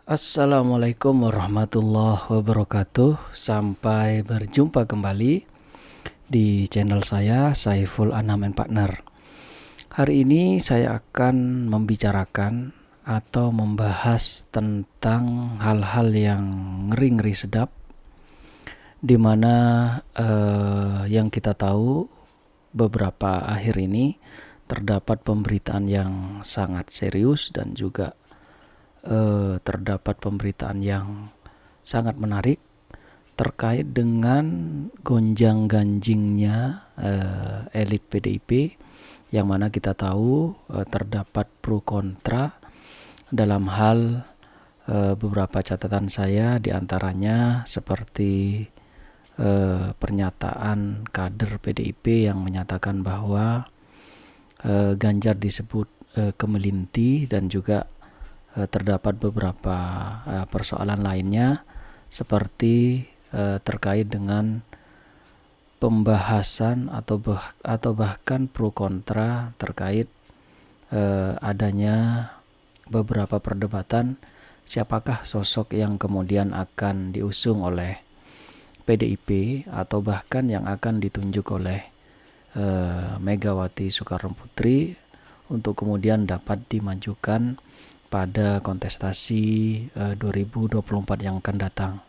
Assalamualaikum warahmatullahi wabarakatuh. Sampai berjumpa kembali di channel saya, Saiful Anam and Partner. Hari ini saya akan membicarakan atau membahas tentang hal-hal yang ngeri-ngeri sedap, dimana yang kita tahu beberapa akhir ini terdapat pemberitaan yang sangat serius dan juga terdapat pemberitaan yang sangat menarik terkait dengan gonjang-ganjingnya elit PDIP, yang mana kita tahu terdapat pro kontra dalam hal beberapa catatan saya, diantaranya seperti pernyataan kader PDIP yang menyatakan bahwa Ganjar disebut kemelinti, dan juga terdapat beberapa persoalan lainnya seperti terkait dengan pembahasan atau bahkan pro kontra terkait adanya beberapa perdebatan siapakah sosok yang kemudian akan diusung oleh PDIP atau bahkan yang akan ditunjuk oleh Megawati Soekarno Putri untuk kemudian dapat dimajukan pada kontestasi 2024 yang akan datang.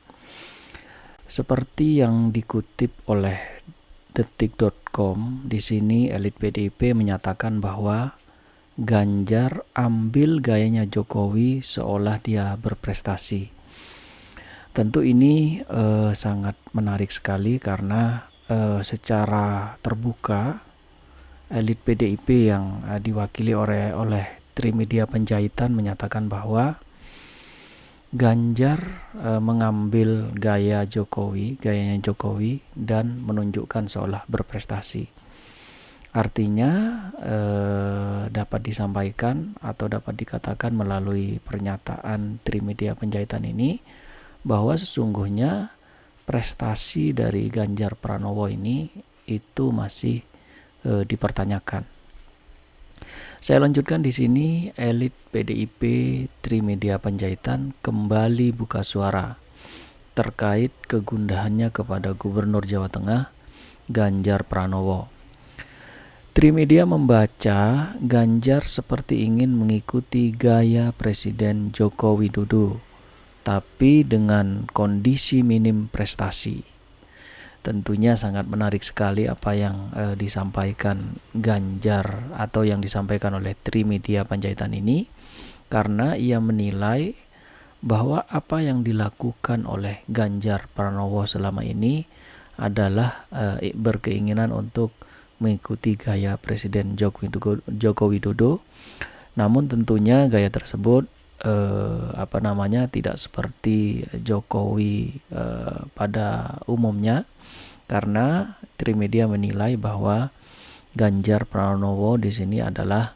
Seperti yang dikutip oleh detik.com, di sini elit PDIP menyatakan bahwa Ganjar ambil gayanya Jokowi seolah dia berprestasi. Tentu ini sangat menarik sekali karena secara terbuka elit PDIP yang diwakili oleh Trimedia Panjaitan menyatakan bahwa Ganjar mengambil gayanya Jokowi dan menunjukkan seolah berprestasi. Artinya dapat disampaikan atau dapat dikatakan melalui pernyataan Trimedia Panjaitan ini bahwa sesungguhnya prestasi dari Ganjar Pranowo ini itu masih dipertanyakan. Saya lanjutkan di sini, elit PDIP Trimedia Panjaitan kembali buka suara terkait kegundahannya kepada Gubernur Jawa Tengah Ganjar Pranowo. Trimedia membaca Ganjar seperti ingin mengikuti gaya Presiden Joko Widodo, tapi dengan kondisi minim prestasi. Tentunya sangat menarik sekali apa yang disampaikan Ganjar atau yang disampaikan oleh Trimedia Panjaitan ini, karena ia menilai bahwa apa yang dilakukan oleh Ganjar Pranowo selama ini adalah berkeinginan untuk mengikuti gaya Presiden Joko Widodo. Namun tentunya gaya tersebut tidak seperti Jokowi pada umumnya, karena Trimedia menilai bahwa Ganjar Pranowo di sini adalah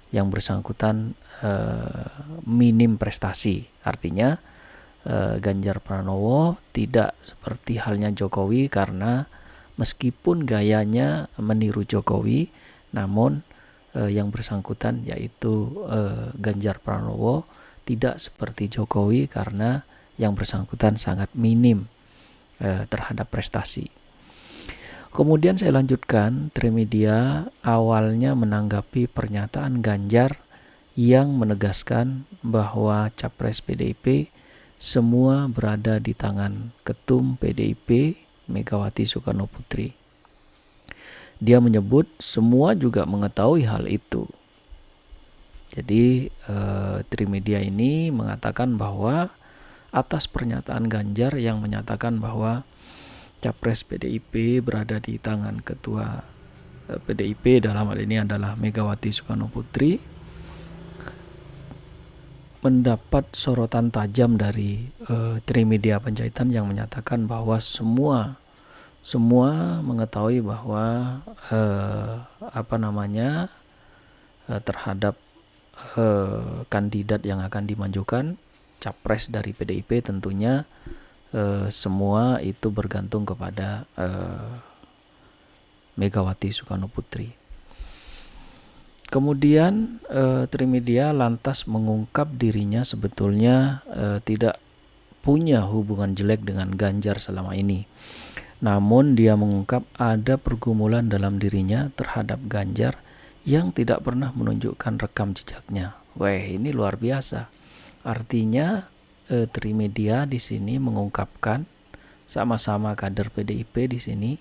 yang bersangkutan minim prestasi. Artinya Ganjar Pranowo tidak seperti halnya Jokowi, karena meskipun gayanya meniru Jokowi, namun yang bersangkutan yaitu Ganjar Pranowo tidak seperti Jokowi karena yang bersangkutan sangat minim terhadap prestasi. Kemudian saya lanjutkan, Trimedia awalnya menanggapi pernyataan Ganjar yang menegaskan bahwa capres PDIP semua berada di tangan Ketum PDIP Megawati Soekarno Putri. Dia menyebut semua juga mengetahui hal itu. Jadi Trimedia ini mengatakan bahwa atas pernyataan Ganjar yang menyatakan bahwa capres PDIP berada di tangan ketua PDIP, dalam hal ini adalah Megawati Soekarno Putri, mendapat sorotan tajam dari Trimedia Panjaitan yang menyatakan bahwa semua mengetahui bahwa terhadap kandidat yang akan dimajukan capres dari PDIP, tentunya semua itu bergantung kepada Megawati Soekarno Putri. Kemudian Trimedia lantas mengungkap dirinya sebetulnya tidak punya hubungan jelek dengan Ganjar selama ini. Namun dia mengungkap ada pergumulan dalam dirinya terhadap Ganjar yang tidak pernah menunjukkan rekam jejaknya. Weh, ini luar biasa. Artinya Trimedia di sini mengungkapkan, sama-sama kader PDIP di sini,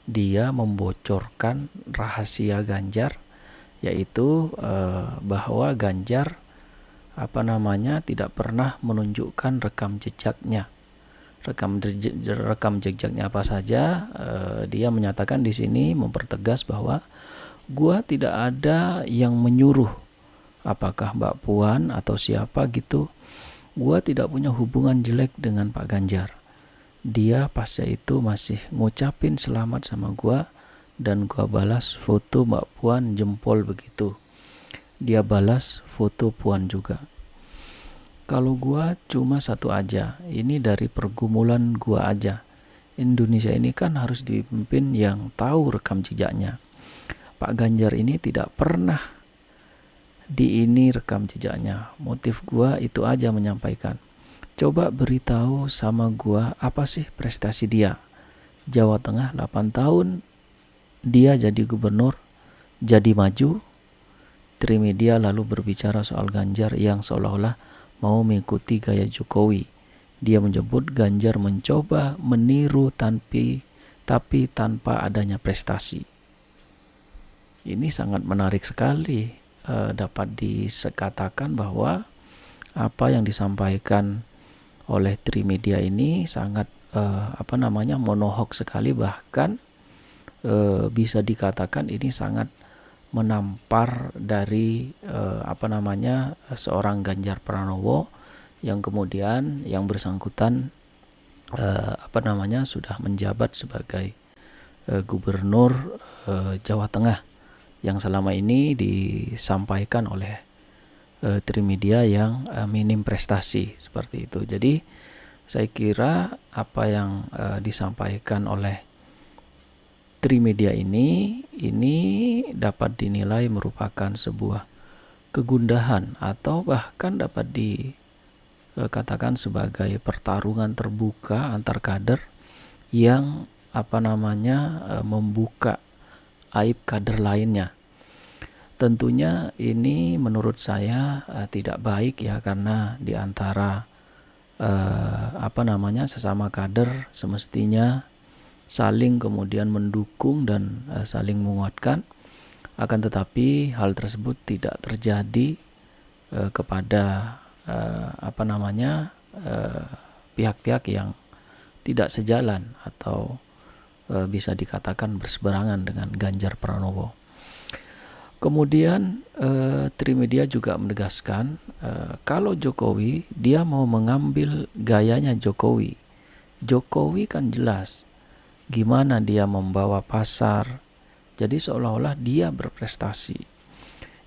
dia membocorkan rahasia Ganjar, yaitu bahwa Ganjar tidak pernah menunjukkan rekam jejaknya. Rekam jejaknya apa saja? Dia menyatakan di sini, mempertegas bahwa gua tidak ada yang menyuruh, apakah Mbak Puan atau siapa gitu. Gua tidak punya hubungan jelek dengan Pak Ganjar. Dia pasca itu masih ngucapin selamat sama gua, dan gua balas foto Mbak Puan jempol begitu. Dia balas foto Puan juga. Kalau gua cuma satu aja, ini dari pergumulan gua aja. Indonesia ini kan harus dipimpin yang tahu rekam jejaknya. Pak Ganjar ini tidak pernah ini rekam jejaknya. Motif gua itu aja menyampaikan. Coba beritahu sama gua apa sih prestasi dia. Jawa Tengah 8 tahun dia jadi gubernur, jadi maju. Trimedia lalu berbicara soal Ganjar yang seolah-olah mau mengikuti gaya Jokowi. Dia menyebut Ganjar mencoba meniru tapi tanpa adanya prestasi. Ini sangat menarik sekali. Dapat dikatakan bahwa apa yang disampaikan oleh Trimedia ini sangat monohok sekali, bahkan bisa dikatakan ini sangat menampar dari seorang Ganjar Pranowo yang kemudian yang bersangkutan sudah menjabat sebagai gubernur Jawa Tengah, yang selama ini disampaikan oleh Trimedia yang minim prestasi seperti itu. Jadi saya kira apa yang disampaikan oleh Trimedia ini dapat dinilai merupakan sebuah kegundahan atau bahkan dapat dikatakan sebagai pertarungan terbuka antar kader yang membuka aib kader lainnya. Tentunya ini menurut saya tidak baik ya, karena di antara sesama kader semestinya saling kemudian mendukung dan saling menguatkan. Akan tetapi hal tersebut tidak terjadi kepada pihak-pihak yang tidak sejalan atau bisa dikatakan berseberangan dengan Ganjar Pranowo. Kemudian Trimedia juga menegaskan kalau Jokowi, dia mau mengambil gayanya Jokowi. Jokowi kan jelas gimana dia membawa pasar, jadi seolah-olah dia berprestasi.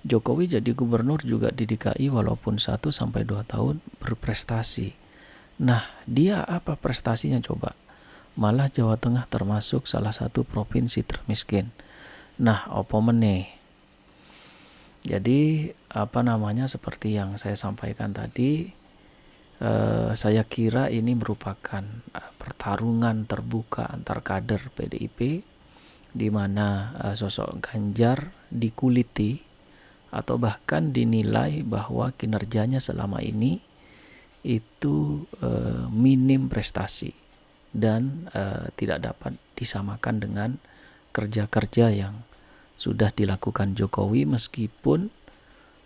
Jokowi jadi gubernur juga di DKI walaupun 1-2 tahun berprestasi. Nah, dia apa prestasinya coba? Malah Jawa Tengah termasuk salah satu provinsi termiskin. Nah, opo meneh? Jadi seperti yang saya sampaikan tadi, saya kira ini merupakan pertarungan terbuka antar kader PDIP, di mana sosok Ganjar dikuliti atau bahkan dinilai bahwa kinerjanya selama ini itu minim prestasi dan tidak dapat disamakan dengan kerja-kerja yang sudah dilakukan Jokowi, meskipun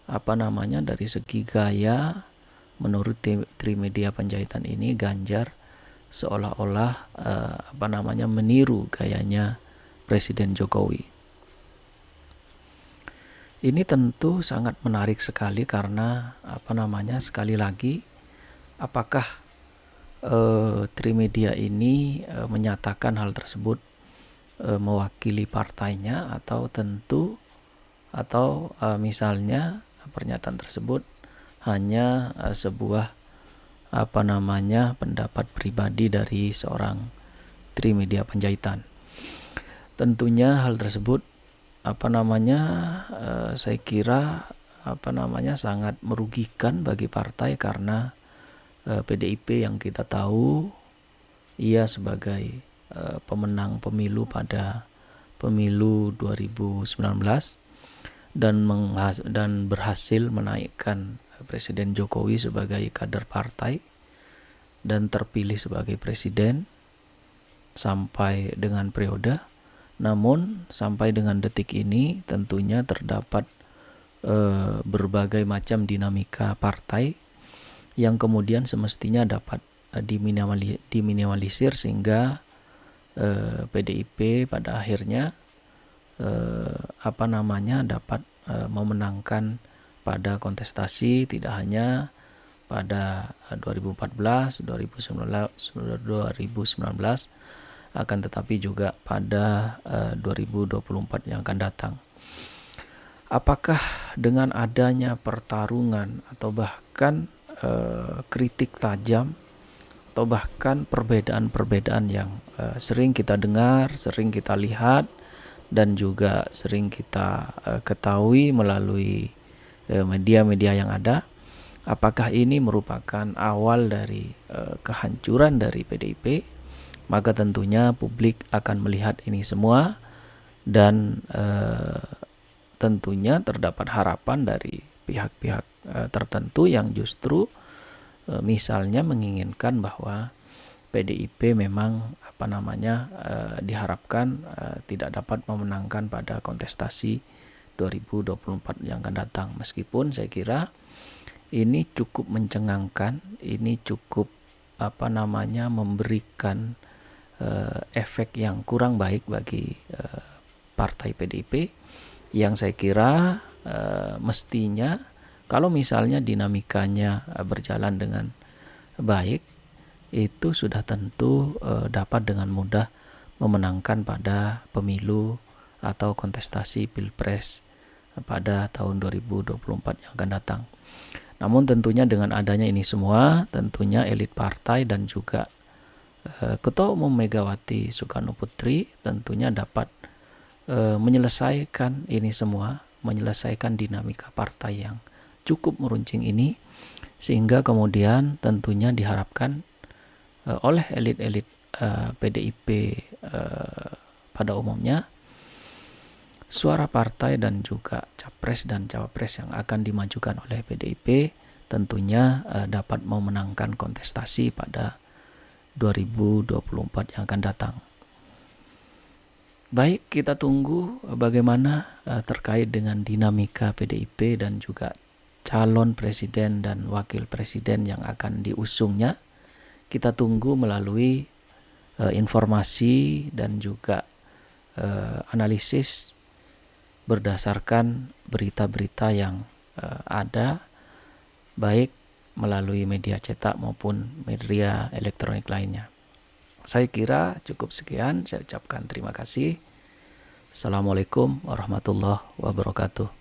dari segi gaya menurut Trimedia Panjaitan ini Ganjar seolah-olah meniru gayanya Presiden Jokowi. Ini tentu sangat menarik sekali karena sekali lagi, apakah Trimedia ini menyatakan hal tersebut mewakili partainya atau misalnya pernyataan tersebut hanya sebuah pendapat pribadi dari seorang Trimedia Panjaitan. Tentunya hal tersebut saya kira sangat merugikan bagi partai karena PDIP yang kita tahu ia sebagai pemenang pemilu pada pemilu 2019 dan berhasil menaikkan Presiden Jokowi sebagai kader partai dan terpilih sebagai presiden sampai dengan periode. Namun sampai dengan detik ini tentunya terdapat berbagai macam dinamika partai yang kemudian semestinya dapat diminimalisir sehingga PDIP pada akhirnya dapat memenangkan pada kontestasi tidak hanya pada 2014, 2019 akan tetapi juga pada 2024 yang akan datang. Apakah dengan adanya pertarungan atau bahkan kritik tajam atau bahkan perbedaan-perbedaan yang sering kita dengar, sering kita lihat dan juga sering kita ketahui melalui media-media yang ada, apakah ini merupakan awal dari kehancuran dari PDIP? Maka tentunya publik akan melihat ini semua dan tentunya terdapat harapan dari pihak-pihak tertentu yang justru misalnya menginginkan bahwa PDIP memang diharapkan tidak dapat memenangkan pada kontestasi 2024 yang akan datang. Meskipun saya kira ini cukup mencengangkan, ini cukup memberikan efek yang kurang baik bagi partai PDIP yang saya kira mestinya kalau misalnya dinamikanya berjalan dengan baik itu sudah tentu dapat dengan mudah memenangkan pada pemilu atau kontestasi Pilpres pada tahun 2024 yang akan datang. Namun tentunya dengan adanya ini semua, tentunya elit partai dan juga Ketua Umum Megawati Soekarno Putri tentunya dapat menyelesaikan ini semua, menyelesaikan dinamika partai yang cukup meruncing ini, sehingga kemudian tentunya diharapkan oleh elit-elit PDIP pada umumnya suara partai dan juga capres dan cawapres yang akan dimajukan oleh PDIP tentunya dapat memenangkan kontestasi pada 2024 yang akan datang. Baik, kita tunggu bagaimana terkait dengan dinamika PDIP dan juga calon presiden dan wakil presiden yang akan diusungnya. Kita tunggu melalui informasi dan juga analisis berdasarkan berita-berita yang ada, baik melalui media cetak maupun media elektronik lainnya. Saya kira cukup sekian, saya ucapkan terima kasih. Assalamualaikum warahmatullahi wabarakatuh.